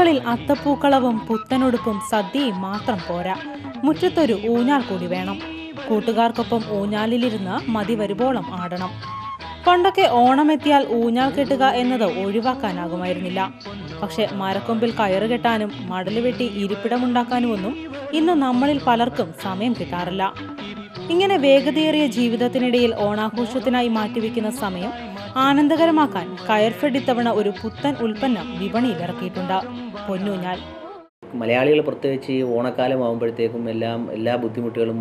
വീടുകളിൽ അത്തപ്പൂക്കളവും പുത്തനുടുപ്പും സദ്യയും മാത്രം പോരാ, മുറ്റത്തൊരു ഊഞ്ഞാൽ കൂടി വേണം. കൂട്ടുകാർക്കൊപ്പം ഊഞ്ഞാലിലിരുന്ന് മതി വരുവോളം ആടണം. പണ്ടൊക്കെ ഓണമെത്തിയാൽ ഊഞ്ഞാൽ കെട്ടുക എന്നത് ഒഴിവാക്കാനാകുമായിരുന്നില്ല. പക്ഷെ മരക്കൊമ്പിൽ കയറ് കെട്ടാനും മടല് വെട്ടി ഇരിപ്പിടമുണ്ടാക്കാനുമൊന്നും ഇന്ന് നമ്മളിൽ പലർക്കും സമയം കിട്ടാറില്ല. ഇങ്ങനെ വേഗതയേറിയ ജീവിതത്തിനിടയിൽ ഓണാഘോഷത്തിനായി മാറ്റിവെക്കുന്ന സമയം ആനന്ദകരമാക്കാൻ കയർഫെഡ് ഇത്തവണ ഒരു പുത്തൻ ഉൽപ്പന്നം വിപണിയിൽ ഇറക്കിയിട്ടുണ്ട്: പൊന്നൂഞ്ഞാൽ. മലയാളികൾ പ്രത്യേകിച്ച് ഈ ഓണക്കാലമാകുമ്പോഴത്തേക്കും എല്ലാ ബുദ്ധിമുട്ടുകളും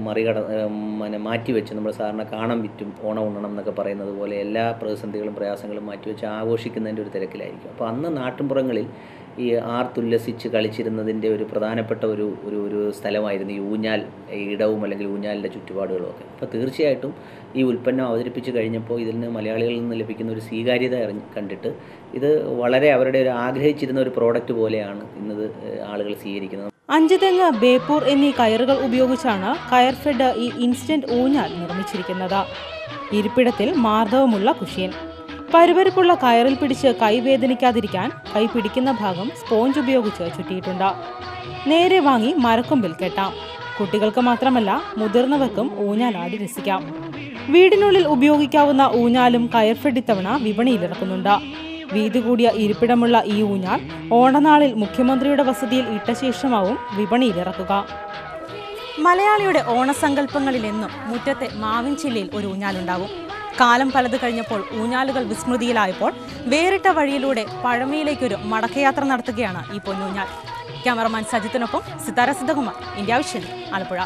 മാറ്റിവെച്ച് നമ്മൾ സാധാരണ കാണം വിറ്റും ഓണം ഉണ്ണണം എന്നൊക്കെ പറയുന്നത് പോലെ എല്ലാ പ്രതിസന്ധികളും പ്രയാസങ്ങളും മാറ്റിവെച്ച് ആഘോഷിക്കുന്നതിൻ്റെ ഒരു തിരക്കിലായിരിക്കും. അപ്പോൾ അന്ന് നാട്ടിൻപുറങ്ങളിൽ ഈ ആർത്തുല്ലസിച്ച് കളിച്ചിരുന്നതിൻ്റെ ഒരു പ്രധാനപ്പെട്ട ഒരു സ്ഥലമായിരുന്നു ഈ ഊഞ്ഞാൽ ഇടവും അല്ലെങ്കിൽ ഊഞ്ഞാലിൻ്റെ ചുറ്റുപാടുകളും ഒക്കെ. അപ്പോൾ തീർച്ചയായിട്ടും ഈ ഉൽപ്പന്നം അവതരിപ്പിച്ച് കഴിഞ്ഞപ്പോൾ ഇതിന് മലയാളികളിൽ നിന്ന് ലഭിക്കുന്ന ഒരു സ്വീകാര്യത കണ്ടിട്ട് ഇത് വളരെ അവരുടെ ഒരു ആഗ്രഹിച്ചിരുന്ന ഒരു പ്രോഡക്റ്റ് പോലെയാണ് ഇന്നത് ആളുകൾ സ്വീകരിക്കുന്നത്. അഞ്ചുതെങ്ങ്, ബേപ്പൂർ എന്നീ കയറുകൾ ഉപയോഗിച്ചാണ് കയർഫെഡ് ഈ ഇൻസ്റ്റന്റ് ഊഞ്ഞാൽ നിർമ്മിച്ചിരിക്കുന്നത്. ഇരിപ്പിടത്തിൽ മാർദ്ദവമുള്ള കുഷ്യൻ, പരുപരുപ്പുള്ള കയറിൽ പിടിച്ച് കൈ വേദനിക്കാതിരിക്കാൻ കൈ പിടിക്കുന്ന ഭാഗം സ്പോഞ്ച് ഉപയോഗിച്ച് ചുറ്റിയിട്ടുണ്ട്. നേരെ വാങ്ങി മരക്കൊമ്പിൽ കെട്ടാം. കുട്ടികൾക്ക് മാത്രമല്ല മുതിർന്നവർക്കും ഊഞ്ഞാലാടി രസിക്കാം. വീടിനുള്ളിൽ ഉപയോഗിക്കാവുന്ന ഊഞ്ഞാലും കയർഫെഡ് ഇത്തവണ വിപണിയിലിറക്കുന്നുണ്ട്. വീതി കൂടിയ ഇരിപ്പിടമുള്ള ഈ ഊഞ്ഞാൽ ഓണനാളിൽ മുഖ്യമന്ത്രിയുടെ വസതിയിൽ ഇട്ട ശേഷമാവും വിപണിയിലിറക്കുക. മലയാളിയുടെ ഓണസങ്കല്പങ്ങളിലെന്നും മുറ്റത്തെ മാവിൻ ചില്ലയിൽ ഒരു ഊഞ്ഞാലുണ്ടാവും. കാലം പലത് കഴിഞ്ഞപ്പോൾ ഊഞ്ഞാലുകൾ വിസ്മൃതിയിലായപ്പോൾ വേറിട്ട വഴിയിലൂടെ പഴമയിലേക്കൊരു മടക്കയാത്ര നടത്തുകയാണ് ഈ പൊന്നൂഞ്ഞാൽ. ക്യാമറമാൻ സജിത്തിനൊപ്പം സിതാര സിദ്ധകുമാർ, ഇന്ത്യ വിഷൻ, ആലപ്പുഴ.